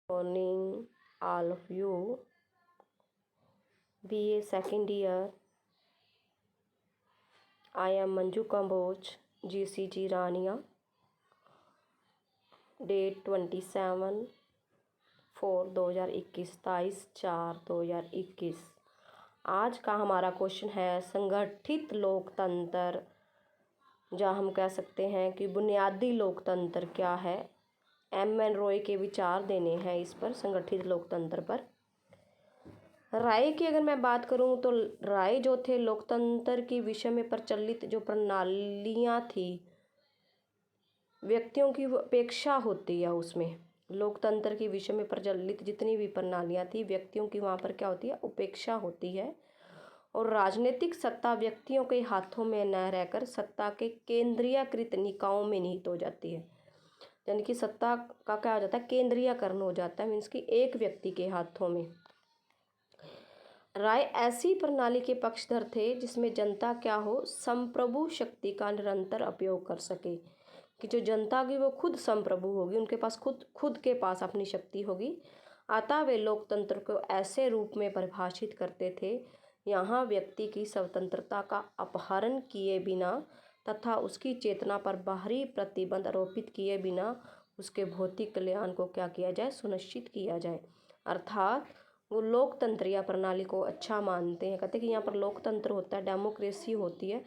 Morning, all of you. BA second year. I am Manju Kamboj, GCG Rania. Date 27/4/2021, 27/4/2021। आज का हमारा question है संगठित लोकतंत्र, जहाँ हम कह सकते हैं कि बुनियादी लोकतंत्र क्या है। M.N. रॉय के विचार देने हैं इस पर, संगठित लोकतंत्र पर। राय की अगर मैं बात करूं तो राय जो थे लोकतंत्र की विषय में प्रचलित जो प्रणालियां थी, व्यक्तियों की अपेक्षा होती है उसमें। लोकतंत्र की विषय में प्रचलित जितनी भी प्रणालियां थी, व्यक्तियों की वहाँ पर क्या होती है, उपेक्षा होती है। और राजनीतिक सत्ता व्यक्तियों के हाथों में न रहकर सत्ता के केंद्रीयकृत निकायों में निहित हो जाती है। यानी कि सत्ता का क्या हो जाता है, केंद्रीयकरण हो जाता है, मीन्स कि एक व्यक्ति के हाथों में। राय ऐसी प्रणाली के पक्षधर थे जिसमें जनता क्या हो, संप्रभु शक्ति का निरंतर उपयोग कर सके, कि जो जनता की वो खुद संप्रभु होगी, उनके पास खुद के पास अपनी शक्ति होगी। अतः वे लोकतंत्र को ऐसे रूप में परिभाषित करते थे, यहाँ व्यक्ति की स्वतंत्रता का अपहरण किए बिना तथा उसकी चेतना पर बाहरी प्रतिबंध आरोपित किए बिना उसके भौतिक कल्याण को क्या किया जाए, सुनिश्चित किया जाए। अर्थात वो लोकतंत्र या प्रणाली को अच्छा मानते हैं। कहते हैं कि यहाँ पर लोकतंत्र होता है, डेमोक्रेसी होती है,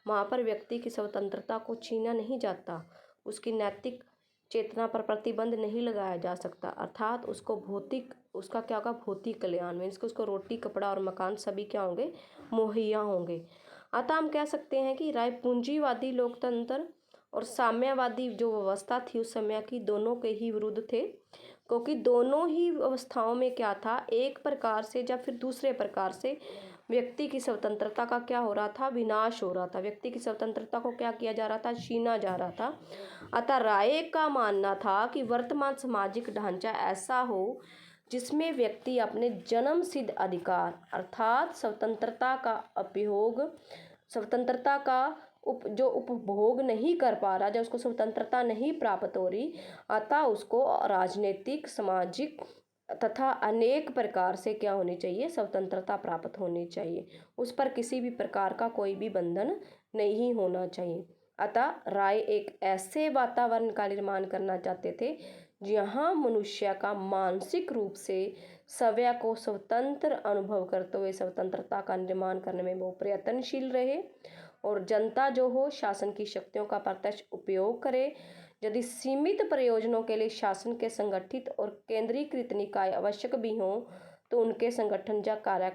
वहाँ पर व्यक्ति की स्वतंत्रता को छीना नहीं जाता, उसकी नैतिक चेतना पर प्रतिबंध नहीं लगाया जा सकता। अर्थात उसका क्या होगा, भौतिक कल्याण, मीन्स कि उसको रोटी कपड़ा और मकान सभी क्या होंगे, मुहैया होंगे। अतः हम कह सकते हैं कि राय पूंजीवादी लोकतंत्र और साम्यवादी जो व्यवस्था थी उस समय की, दोनों के ही विरुद्ध थे, क्योंकि दोनों ही अवस्थाओं में क्या था, एक प्रकार से या फिर दूसरे प्रकार से व्यक्ति की स्वतंत्रता का क्या हो रहा था, विनाश हो रहा था। व्यक्ति की स्वतंत्रता को क्या किया जा रहा था, छीना जा रहा था। अतः राय का मानना था कि वर्तमान सामाजिक ढांचा ऐसा हो जिसमें व्यक्ति अपने जन्म सिद्ध अधिकार अर्थात स्वतंत्रता का जो उपभोग नहीं कर पा रहा, जब उसको स्वतंत्रता नहीं प्राप्त हो रही, अतः उसको राजनीतिक, सामाजिक तथा अनेक प्रकार से क्या होनी चाहिए, स्वतंत्रता प्राप्त होनी चाहिए। उस पर किसी भी प्रकार का कोई भी बंधन नहीं होना चाहिए। अतः राय एक ऐसे वातावरण का निर्माण करना चाहते थे जहाँ मनुष्य का मानसिक रूप से स्वयं को स्वतंत्र अनुभव करते हुए स्वतंत्रता का निर्माण करने में वो प्रयत्नशील रहे, और जनता जो हो शासन की शक्तियों का प्रत्यक्ष उपयोग करे। यदि सीमित प्रयोजनों के लिए शासन के संगठित और केंद्रीकृत निकाय आवश्यक भी हों तो उनके संगठन या कार्य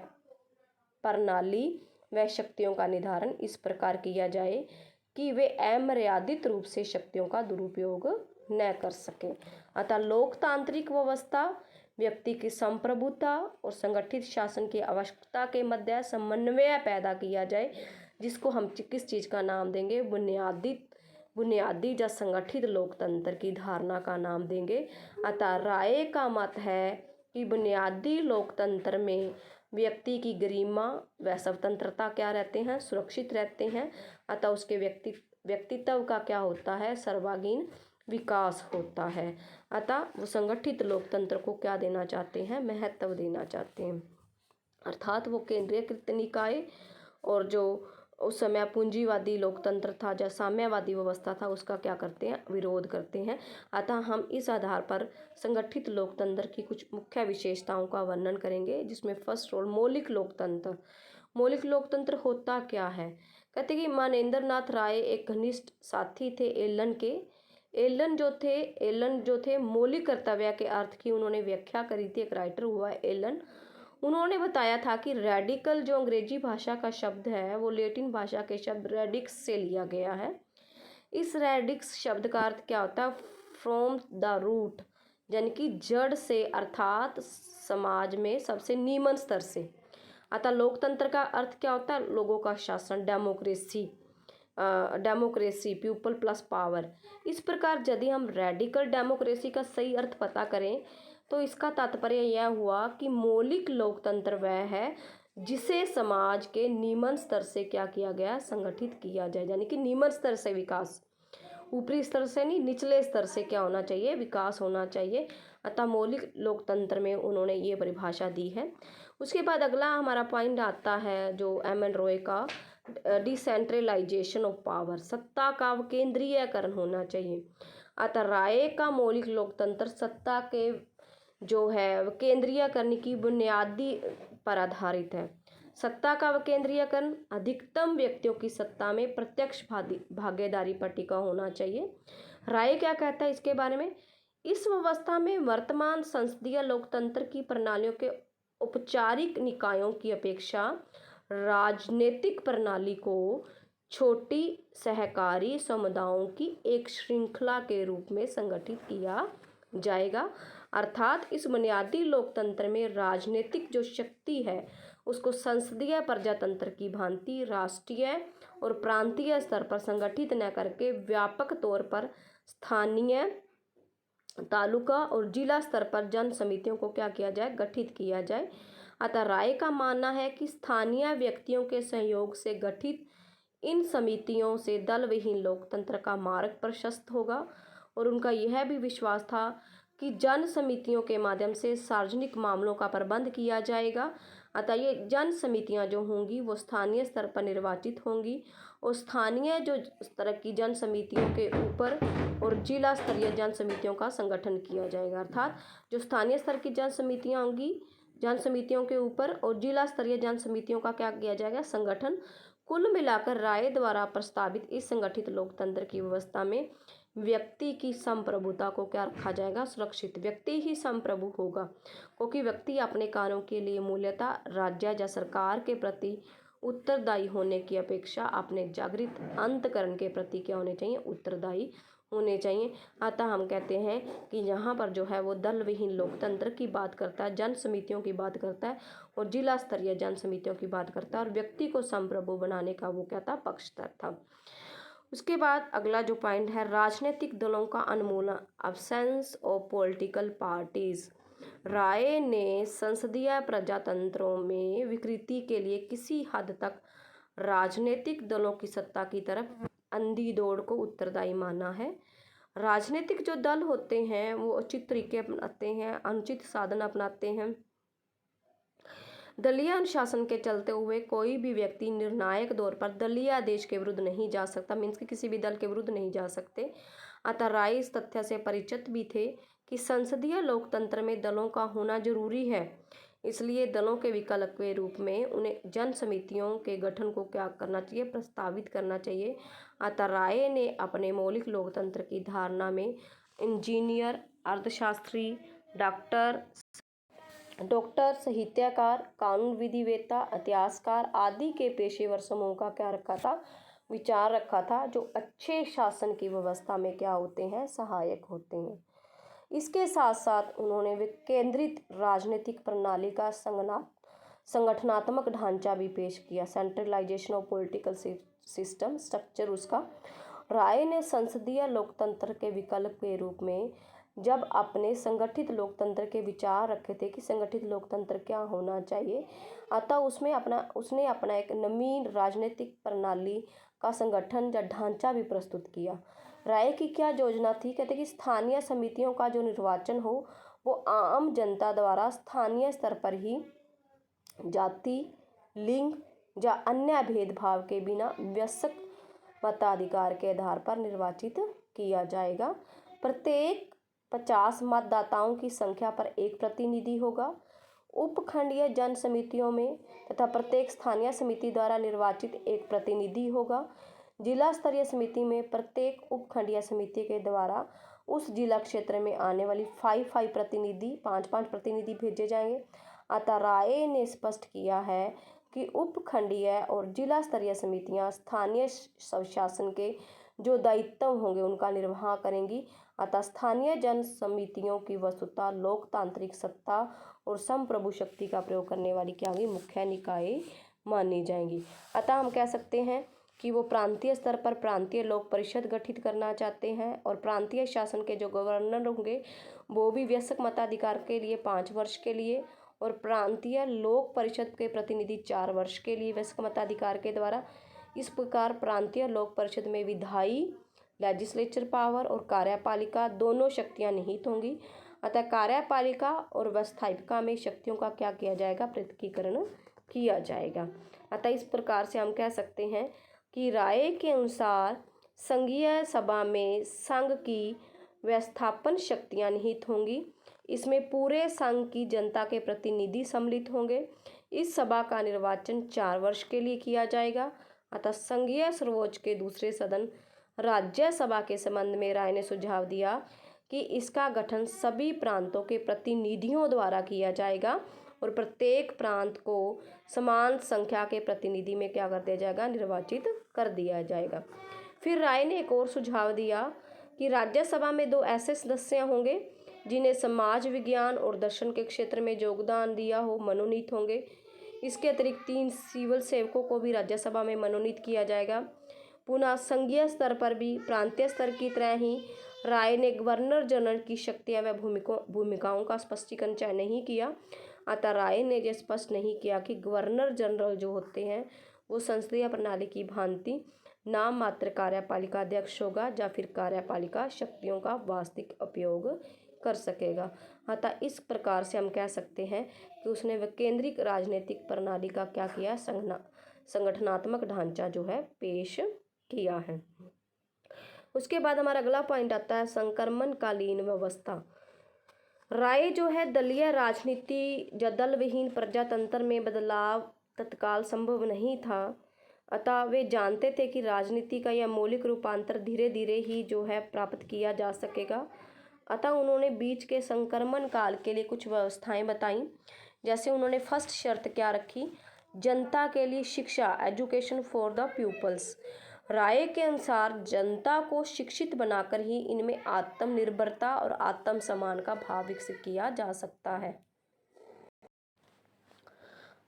प्रणाली व शक्तियों का निर्धारण इस प्रकार किया जाए कि वे अमर्यादित रूप से शक्तियों का दुरुपयोग न कर सके। अतः लोकतांत्रिक व्यवस्था व्यक्ति की संप्रभुता और संगठित शासन की आवश्यकता के मध्य समन्वय पैदा किया जाए, जिसको हम किस चीज़ का नाम देंगे, बुनियादी या संगठित लोकतंत्र की धारणा का नाम देंगे। अतः राय का मत है कि बुनियादी लोकतंत्र में व्यक्ति की गरिमा व स्वतंत्रता क्या रहते हैं, सुरक्षित रहते हैं। अतः उसके व्यक्तित्व का क्या होता है, सर्वांगीण विकास होता है। अतः वो संगठित लोकतंत्र को क्या देना चाहते हैं, महत्व देना चाहते हैं। अर्थात वो केंद्रीयकृत निकाय और जो उस समय पूंजीवादी लोकतंत्र था या साम्यवादी व्यवस्था था, उसका क्या करते हैं, विरोध करते हैं। अतः हम इस आधार पर संगठित लोकतंत्र की कुछ मुख्य विशेषताओं का वर्णन करेंगे, जिसमें फर्स्ट रोल मौलिक लोकतंत्र। मौलिक लोकतंत्र होता क्या है, कहते कि मानेंद्र नाथ राय एक घनिष्ठ साथी थे एलन के। एलन जो थे मौलिक कर्तव्य के अर्थ की उन्होंने व्याख्या करी थी। एक राइटर हुआ है एलन, उन्होंने बताया था कि रेडिकल जो अंग्रेजी भाषा का शब्द है वो लैटिन भाषा के शब्द रेडिक्स से लिया गया है। इस रेडिक्स शब्द का अर्थ क्या होता है, फ्रॉम द रूट, यानी कि जड़ से, अर्थात समाज में सबसे नीमन स्तर से। अतः लोकतंत्र का अर्थ क्या होता है, लोगों का शासन, डेमोक्रेसी पीपल प्लस पावर। इस प्रकार यदि हम रेडिकल डेमोक्रेसी का सही अर्थ पता करें तो इसका तात्पर्य यह हुआ कि मौलिक लोकतंत्र वह है जिसे समाज के निम्न स्तर से क्या किया गया, संगठित किया जाए, यानी कि निम्न स्तर से विकास। ऊपरी स्तर से नहीं, निचले स्तर से क्या होना चाहिए, विकास होना चाहिए। अतः मौलिक लोकतंत्र में उन्होंने ये परिभाषा दी है। उसके बाद अगला हमारा पॉइंट आता है जो एम एन रॉय का, डिसेंट्रलाइजेशन ऑफ पावर, सत्ता का विकेंद्रीयकरण होना चाहिए। अतः राय का मौलिक लोकतंत्र सत्ता के जो है विकेंद्रीयकरण की बुनियादी पर आधारित है। सत्ता का विकेंद्रीयकरण, अधिकतम व्यक्तियों की सत्ता में प्रत्यक्ष भागीदारी पर टिका होना चाहिए। राय क्या कहता है इसके बारे में, इस व्यवस्था में वर्तमान संसदीय लोकतंत्र की प्रणालियों के औपचारिक निकायों की अपेक्षा राजनीतिक प्रणाली को छोटी सहकारी समुदायों की एक श्रृंखला के रूप में संगठित किया जाएगा। अर्थात इस बुनियादी लोकतंत्र में राजनीतिक जो शक्ति है उसको संसदीय प्रजातंत्र की भांति राष्ट्रीय और प्रांतीय स्तर पर संगठित न करके व्यापक तौर पर स्थानीय, तालुका और जिला स्तर पर जन समितियों को क्या किया जाए, गठित किया जाए। अतः राय का मानना है कि स्थानीय व्यक्तियों के सहयोग से गठित इन समितियों से दल विहीन लोकतंत्र का मार्ग प्रशस्त होगा। और उनका यह भी विश्वास था कि जन समितियों के माध्यम से सार्वजनिक मामलों का प्रबंध किया जाएगा। अतः ये जन समितियां जो होंगी वो स्थानीय स्तर पर निर्वाचित होंगी और स्थानीय जो स्तर की जन समितियों के ऊपर और जिला स्तरीय जन समितियों का संगठन किया जाएगा। अर्थात जो स्थानीय स्तर की जन समितियां होंगी, जन समितियों के ऊपर और जिला स्तरीय जन समितियों का क्या किया जाएगा, संगठन। कुल मिलाकर राय द्वारा प्रस्तावित इस संगठित लोकतंत्र की व्यवस्था में व्यक्ति की संप्रभुता को क्या रखा जाएगा, सुरक्षित। व्यक्ति ही संप्रभु होगा क्योंकि व्यक्ति अपने कार्यों के लिए मूल्यतः राज्य या सरकार के प्रति उत्तरदायी होने की अपेक्षा अपने जागृत अंतकरण के प्रति क्या होने चाहिए, उत्तरदायी होने चाहिए। अतः हम कहते हैं कि यहाँ पर जो है वो दल विहीन लोकतंत्र की बात करता है, जन समितियों की बात करता है और जिला स्तरीय जन समितियों की बात करता है और व्यक्ति को संप्रभु बनाने का वो क्या था, पक्षधर था। उसके बाद अगला जो पॉइंट है, राजनीतिक दलों का उन्मूलन, अब्सेंस ऑफ पॉलिटिकल पार्टीज। राय ने संसदीय प्रजातंत्रों में विकृति के लिए किसी हद तक राजनीतिक दलों की सत्ता की तरफ अंधी दौड़ को उत्तरदायी माना है। राजनीतिक जो दल होते हैं वो उचित तरीके अपनाते हैं, अनुचित साधन अपनाते हैं। दलीय अनुशासन के चलते हुए कोई भी व्यक्ति निर्णायक दौर पर दलीय आदेश के विरुद्ध नहीं जा सकता, मीन्स कि किसी भी दल के विरुद्ध नहीं जा सकते। अतः राय इस तथ्य से परिचित भी थे कि संसदीय लोकतंत्र में दलों का होना जरूरी है, इसलिए दलों के विकल्प के रूप में उन्हें जन समितियों के गठन को क्या करना चाहिए, प्रस्तावित करना चाहिए। अतः राय ने अपने मौलिक लोकतंत्र की धारणा में इंजीनियर, अर्थशास्त्री, डॉक्टर, साहित्यकार, कानून विधिवेत्ता, इतिहासकार आदि के पेशेवर समूह का क्या रखा था, विचार रखा था, जो अच्छे शासन की व्यवस्था में क्या होते हैं, सहायक होते हैं। इसके साथ साथ उन्होंने विकेंद्रित राजनीतिक प्रणाली का संगठनात्मक ढांचा भी पेश किया, centralisation of political system structure उसका। राय ने संसदीय लोकतंत्र के विकल्प के रूप में जब अपने संगठित लोकतंत्र के विचार रखे थे कि संगठित लोकतंत्र क्या होना चाहिए, अतः उसने अपना एक नवीन राजनीतिक प्रणाली का संगठन या ढांचा भी प्रस्तुत किया। राय की क्या योजना थी, कहते कि स्थानीय समितियों का जो निर्वाचन हो वो आम जनता द्वारा स्थानीय स्तर पर ही जाति, लिंग या अन्य भेदभाव के बिना वयस्क मताधिकार के आधार पर निर्वाचित किया जाएगा। प्रत्येक 50 मतदाताओं की संख्या पर एक प्रतिनिधि होगा उपखंडीय जन समितियों में, तथा प्रत्येक स्थानीय समिति द्वारा निर्वाचित एक प्रतिनिधि होगा। जिला स्तरीय समिति में प्रत्येक उपखंडीय समिति के द्वारा उस जिला क्षेत्र में आने वाली 5 प्रतिनिधि भेजे जाएंगे। अतः राय ने स्पष्ट किया है कि उपखंडीय और जिला स्तरीय समितियां स्थानीय स्वशासन के जो दायित्व होंगे उनका निर्वाह करेंगी। अतः स्थानीय जन समितियों की वस्तुतः लोकतांत्रिक सत्ता और संप्रभु शक्ति का प्रयोग करने वाली क्या होगी, मुख्य निकाय मानी जाएंगी। अतः हम कह सकते हैं कि वो प्रांतीय स्तर पर प्रांतीय लोक परिषद गठित करना चाहते हैं और प्रांतीय शासन के जो गवर्नर होंगे वो भी वयस्क मताधिकार के लिए 5 वर्ष के लिए और प्रांतीय लोक परिषद के प्रतिनिधि 4 वर्ष के लिए वयस्क मताधिकार के द्वारा। इस प्रकार प्रांतीय लोक परिषद में विधायी लेजिस्लेचर पावर और कार्यपालिका दोनों शक्तियां निहित होंगी। अतः कार्यपालिका और व्यवस्थापिका में शक्तियों का क्या किया जाएगा, पृथकीकरण किया जाएगा। अतः इस प्रकार से हम कह सकते हैं कि राय के अनुसार संघीय सभा में संघ की व्यवस्थापन शक्तियां निहित होंगी। इसमें पूरे संघ की जनता के प्रतिनिधि सम्मिलित होंगे। इस सभा का निर्वाचन 4 वर्ष के लिए किया जाएगा। अतः संघीय सर्वोच्च के दूसरे सदन राज्यसभा के संबंध में राय ने सुझाव दिया कि इसका गठन सभी प्रांतों के प्रतिनिधियों द्वारा किया जाएगा और प्रत्येक प्रांत को समान संख्या के प्रतिनिधि में क्या कर दिया जाएगा, निर्वाचित कर दिया जाएगा। फिर राय ने एक और सुझाव दिया कि राज्यसभा में 2 ऐसे सदस्य होंगे जिन्हें समाज विज्ञान और दर्शन के क्षेत्र में योगदान दिया हो, मनोनीत होंगे। इसके अतिरिक्त 3 सिविल सेवकों को भी राज्यसभा में मनोनीत किया जाएगा। पुनः संघीय स्तर पर भी प्रांतीय स्तर की तरह ही राय ने गवर्नर जनरल की शक्तियां व भूमिकाओं का स्पष्टीकरण चाहे नहीं किया। अतः राय ने यह स्पष्ट नहीं किया कि गवर्नर जनरल जो होते हैं वो संसदीय प्रणाली की भांति नाम मात्र कार्यपालिका अध्यक्ष होगा या फिर कार्यपालिका शक्तियों का वास्तविक उपयोग कर सकेगा। अतः इस प्रकार से हम कह सकते हैं कि उसने विकेंद्रित राजनीतिक प्रणाली का क्या किया, संगठनात्मक ढांचा जो है पेश किया है। उसके बाद हमारा अगला पॉइंट आता है संक्रमणकालीन व्यवस्था। राय जो है दलीय राजनीति या दल विहीन प्रजातंत्र में बदलाव तत्काल संभव नहीं था। अतः वे जानते थे कि राजनीति का यह मौलिक रूपांतर धीरे धीरे ही जो है प्राप्त किया जा सकेगा। अतः उन्होंने बीच के संक्रमण काल के लिए कुछ व्यवस्थाएं बताई। जैसे उन्होंने फर्स्ट शर्त क्या रखी, जनता के लिए शिक्षा, एजुकेशन फॉर द पीपल्स। राय के अनुसार जनता को शिक्षित बनाकर ही इनमें आत्मनिर्भरता और आत्मसम्मान का भाव विकसित किया जा सकता है।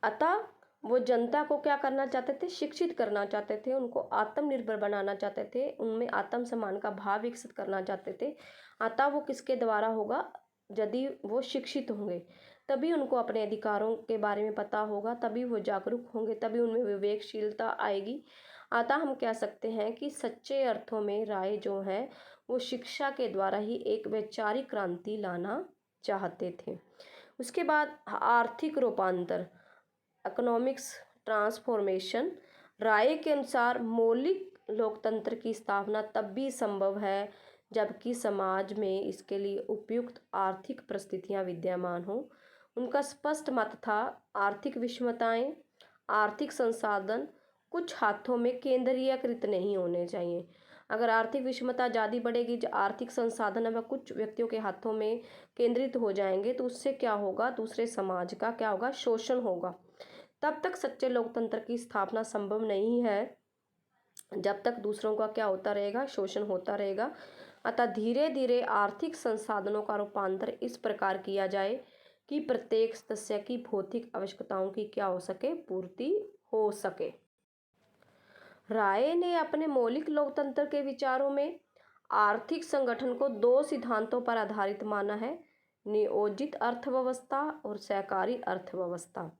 अतः वो जनता को क्या करना चाहते थे, शिक्षित करना चाहते थे, उनको आत्मनिर्भर बनाना चाहते थे, उनमें आत्मसम्मान का भाव विकसित करना चाहते थे। अतः वो किसके द्वारा होगा, यदि वो शिक्षित होंगे तभी उनको अपने अधिकारों के बारे में पता होगा, तभी वो जागरूक होंगे, तभी उनमें विवेकशीलता आएगी। अतः हम कह सकते हैं कि सच्चे अर्थों में राय जो है वो शिक्षा के द्वारा ही एक वैचारिक क्रांति लाना चाहते थे। उसके बाद आर्थिक रूपांतर, इकोनॉमिक्स ट्रांसफॉर्मेशन। राय के अनुसार मौलिक लोकतंत्र की स्थापना तब भी संभव है जबकि समाज में इसके लिए उपयुक्त आर्थिक परिस्थितियां विद्यमान हो। उनका स्पष्ट मत था आर्थिक विषमताएं, आर्थिक संसाधन कुछ हाथों में केंद्रीयकृत नहीं होने चाहिए। अगर आर्थिक विषमता ज़्यादा बढ़ेगी, आर्थिक संसाधन अगर कुछ व्यक्तियों के हाथों में केंद्रित हो जाएंगे तो उससे क्या होगा, दूसरे समाज का क्या होगा, शोषण होगा। तब तक सच्चे लोकतंत्र की स्थापना संभव नहीं है जब तक दूसरों का क्या होता रहेगा, शोषण होता रहेगा। अतः धीरे धीरे आर्थिक संसाधनों का रूपांतर इस प्रकार किया जाए कि प्रत्येक सदस्य की भौतिक आवश्यकताओं की क्या हो सके, पूर्ति हो सके। राय ने अपने मौलिक लोकतंत्र के विचारों में आर्थिक संगठन को 2 सिद्धांतों पर आधारित माना है, नियोजित अर्थव्यवस्था और सहकारी अर्थव्यवस्था।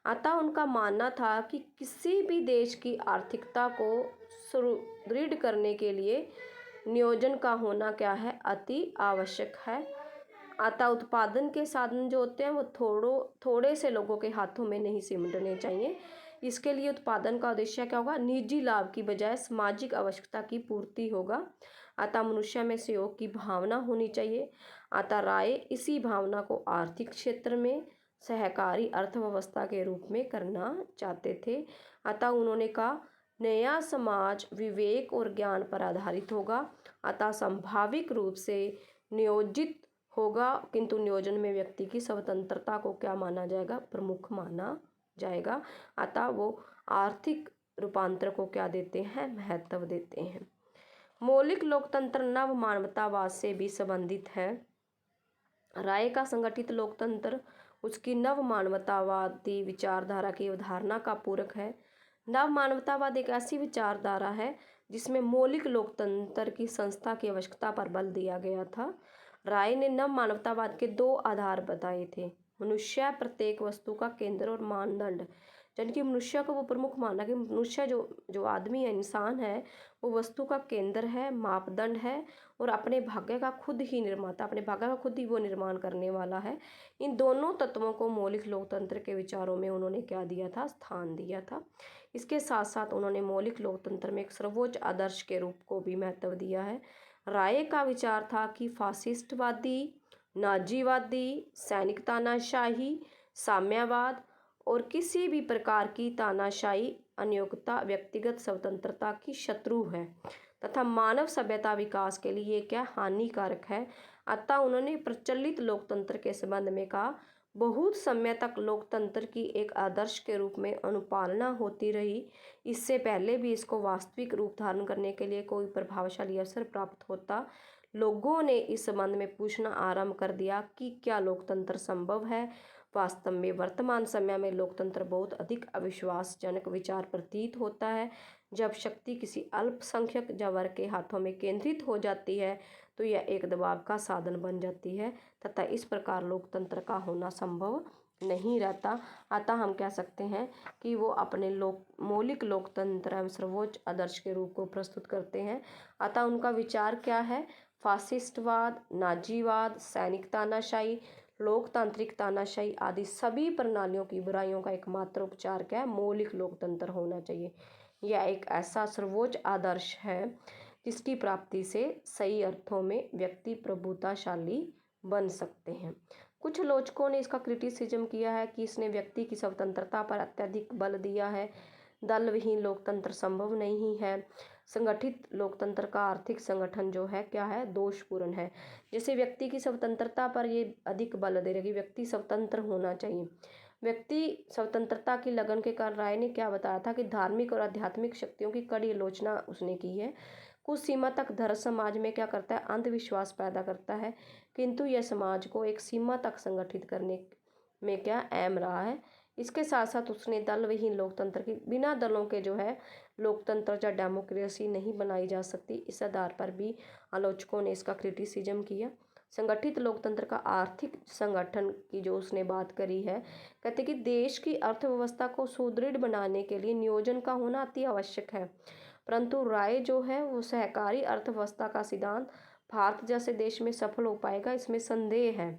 अतः उनका मानना था कि किसी भी देश की आर्थिकता को सुदृढ़ करने के लिए नियोजन का होना क्या है, अति आवश्यक है। अतः उत्पादन के साधन जो होते हैं वो थोड़े से लोगों के हाथों में नहीं सिमटने चाहिए। इसके लिए उत्पादन का उद्देश्य क्या होगा, निजी लाभ की बजाय सामाजिक आवश्यकता की पूर्ति होगा। अतः मनुष्य में सहयोग की भावना होनी चाहिए। अतः राय इसी भावना को आर्थिक क्षेत्र में सहकारी अर्थव्यवस्था के रूप में करना चाहते थे। अतः उन्होंने कहा नया समाज विवेक और ज्ञान पर आधारित होगा। अतः संभाविक रूप से नियोजित होगा, किंतु नियोजन में व्यक्ति की स्वतंत्रता को क्या माना जाएगा, प्रमुख माना जाएगा। अतः वो आर्थिक रूपांतर को क्या देते हैं, महत्व देते हैं। मौलिक लोकतंत्र नव मानवतावाद से भी संबंधित है। राय का संगठित लोकतंत्र उसकी नव मानवतावादी विचारधारा की अवधारणा का पूरक है। नव मानवतावाद एक ऐसी विचारधारा है जिसमें मौलिक लोकतंत्र की संस्था की आवश्यकता पर बल दिया गया था। राय ने नव मानवतावाद के 2 आधार बताए थे, मनुष्य प्रत्येक वस्तु का केंद्र और मानदंड। जबकि मनुष्य को वो प्रमुख माना कि मनुष्य जो जो आदमी है, इंसान है, वो वस्तु का केंद्र है, मापदंड है और अपने भाग्य का खुद ही निर्माता, अपने भाग्य का खुद ही वो निर्माण करने वाला है। इन दोनों तत्वों को मौलिक लोकतंत्र के विचारों में उन्होंने क्या दिया था, स्थान दिया था। इसके साथ साथ उन्होंने मौलिक लोकतंत्र में एक सर्वोच्च आदर्श के रूप को भी महत्व दिया है। राय का विचार था कि फासिस्टवादी, नाजीवादी, सैनिक तानाशाही, साम्यवाद और किसी भी प्रकार की तानाशाही अनियोजितता व्यक्तिगत स्वतंत्रता की शत्रु है तथा मानव सभ्यता विकास के लिए क्या हानिकारक है। अतः उन्होंने प्रचलित लोकतंत्र के संबंध में कहा, बहुत समय तक लोकतंत्र की एक आदर्श के रूप में अनुपालना होती रही। इससे पहले भी इसको वास्तविक रूप धारण करने के लिए कोई प्रभावशाली अवसर प्राप्त होता, लोगों ने इस संबंध में पूछना आरंभ कर दिया कि क्या लोकतंत्र संभव है। वास्तव में वर्तमान समय में लोकतंत्र बहुत अधिक अविश्वासजनक विचार प्रतीत होता है। जब शक्ति किसी अल्पसंख्यक या वर्ग के हाथों में केंद्रित हो जाती है तो यह एक दबाव का साधन बन जाती है तथा इस प्रकार लोकतंत्र का होना संभव नहीं रहता। अतः हम कह सकते हैं कि वो अपने मौलिक लोकतंत्र एवं सर्वोच्च आदर्श के रूप को प्रस्तुत करते हैं। अतः उनका विचार क्या है, फासिस्टवाद, नाजीवाद, सैनिक तानाशाही, लोकतांत्रिक तानाशाही आदि सभी प्रणालियों की बुराइयों का एकमात्र उपचार क्या है, मौलिक लोकतंत्र होना चाहिए। यह एक ऐसा सर्वोच्च आदर्श है जिसकी प्राप्ति से सही अर्थों में व्यक्ति प्रभुताशाली बन सकते हैं। कुछ आलोचकों ने इसका क्रिटिसिज्म किया है कि इसने व्यक्ति की स्वतंत्रता पर अत्यधिक बल दिया है। दल विहीन लोकतंत्र संभव नहीं है। संगठित लोकतंत्र का आर्थिक संगठन जो है क्या है, दोषपूर्ण है। जैसे व्यक्ति की स्वतंत्रता पर ये अधिक बल दे रही कि व्यक्ति स्वतंत्र होना चाहिए। व्यक्ति स्वतंत्रता की लगन के कारण राय ने क्या बताया था कि धार्मिक और आध्यात्मिक शक्तियों की कड़ी आलोचना उसने की है। कुछ सीमा तक धर्म समाज में क्या करता है, अंधविश्वास पैदा करता है, किंतु यह समाज को एक सीमा तक संगठित करने में क्या अहम रहा है। इसके साथ साथ उसने दल विहीन लोकतंत्र की, बिना दलों के जो है लोकतंत्र या डेमोक्रेसी नहीं बनाई जा सकती, इस आधार पर भी आलोचकों ने इसका क्रिटिसिज्म किया। संगठित लोकतंत्र का आर्थिक संगठन की जो उसने बात करी है, कहते कि देश की अर्थव्यवस्था को सुदृढ़ बनाने के लिए नियोजन का होना अति आवश्यक है। परंतु राय जो है वो सहकारी अर्थव्यवस्था का सिद्धांत भारत जैसे देश में सफल हो पाएगा, इसमें संदेह है।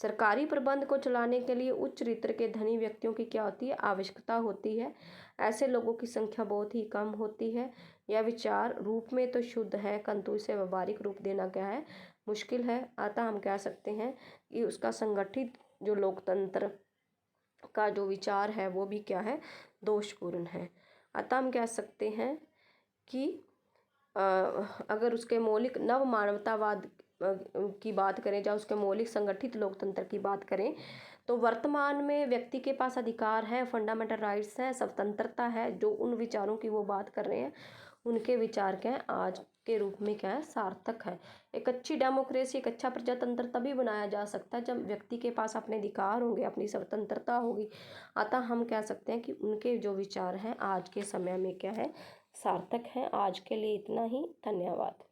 सरकारी प्रबंध को चलाने के लिए उच्च रित्र के धनी व्यक्तियों की क्या होती है, आवश्यकता होती है। ऐसे लोगों की संख्या बहुत ही कम होती है। यह विचार रूप में तो शुद्ध है, किंतु इसे व्यवहारिक रूप देना क्या है, मुश्किल है। अतः हम कह सकते हैं कि उसका संगठित जो लोकतंत्र का जो विचार है वो भी क्या है, दोषपूर्ण है। अतः हम कह सकते हैं कि अगर उसके मौलिक नव मानवतावाद की बात करें या उसके मौलिक संगठित लोकतंत्र की बात करें तो वर्तमान में व्यक्ति के पास अधिकार है, फंडामेंटल राइट्स हैं, स्वतंत्रता है। जो उन विचारों की वो बात कर रहे हैं उनके विचार क्या है, आज के रूप में क्या है, सार्थक है। एक अच्छी डेमोक्रेसी, एक अच्छा प्रजातंत्र तभी बनाया जा सकता है जब व्यक्ति के पास अपने अधिकार होंगे, अपनी स्वतंत्रता होगी। अतः हम कह सकते हैं कि उनके जो विचार हैं आज के समय में क्या है, सार्थक है। आज के लिए इतना ही, धन्यवाद।